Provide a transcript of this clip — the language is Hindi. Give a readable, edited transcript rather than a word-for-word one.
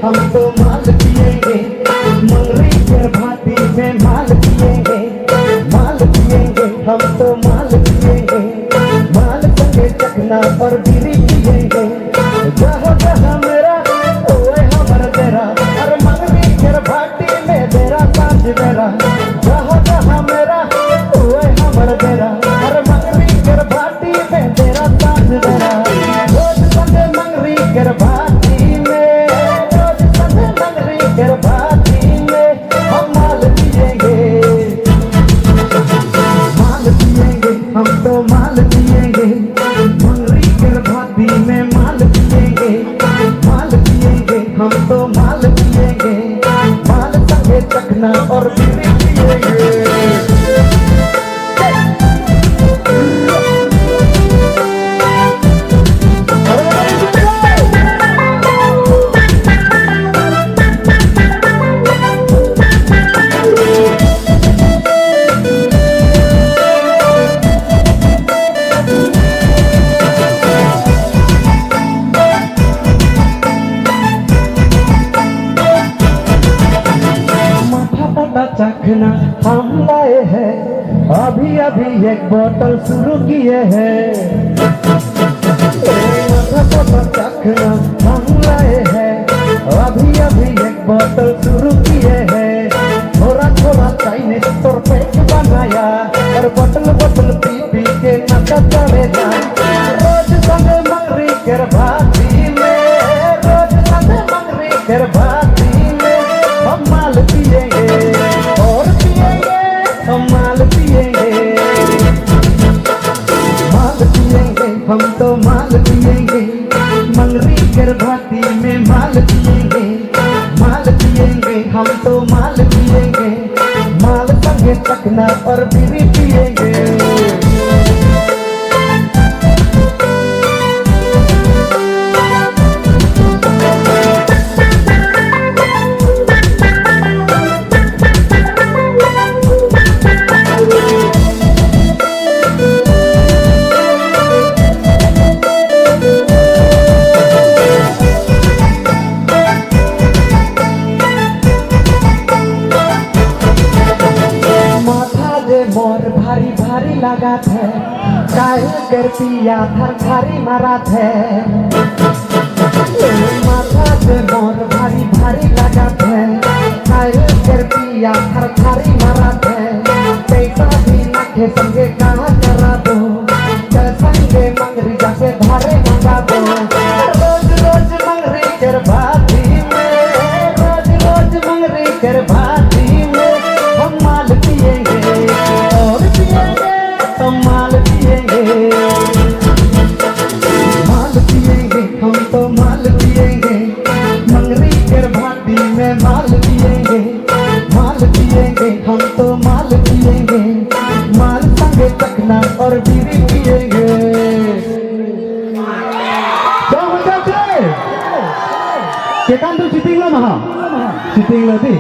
हम तो माल पिएंगे, मंगरी के भाती में माल पिएंगे, माल पिएंगे, हम तो माल पिएंगे, माल संगे चखना और बीड़ी पिएंगे। जहाँ जहाँ मेरा ओए हमर तेरा, और मंगरी के भाती में तेरा सांझ मेरा। जहाँ जहाँ मेरा ओए हमर तेरा, और मंगरी के भाती में तेरा सांझ मेरा। रोज संगे मंगरी के भाती में, रोज संगे मंगरी के भाती में हम माल पिएंगे, माल पिएंगे, हम तो माल पिएंगे, मंगरी के भाती में माल पिएंगे, माल पिएंगे, हम तो माल पिएंगे, माल संगे चखना और बीड़ी पिएंगे। चखना हम लाए हैं, अभी अभी एक बोतल शुरू किए हैं। चखना हम लाए हैं, अभी अभी एक बोतल शुरू किए हैं। थोड़ा थोड़ा चाइनीज तोर पेट बनाया, और बोतल बोतल पी पी के नशा चढ़ेगा। रोज संगे मंगरी के भाती में, रोज संगे मंगरी के भाती में हम माल पिएंगे, माल पिएंगे, माल पिएंगे, हम तो माल पिएंगे, मंगरी के भाती में माल पिएंगे, माल पिएंगे, हम तो माल पिएंगे, माल संगे चखना और बीड़ी पिएंगे। मोर भारी भारी लगा थे, काहे कर पिया थर थारी मारा थे। माथा से मोर भारी भारी लगा थे, काहे कर पिया थर थारी मारा थे। पैसा भी नाखे संगे कहाँ करा दो, चल संगे मंगरी जाके धारे मंगा दो। रोज रोज मंगरी कर भाती में, रोज रोज मंगरी कर भाती में हम माल पिएंगे, माल पिएंगे, माल पिएंगे, हम तो माल पिएंगे, मंगरी के भाती में माल पिएंगे, माल पिएंगे, हम तो माल पिएंगे, माल संगे चखना और बीड़ी पिएंगे। Kita tu syuting lah mah, syuting lah ti.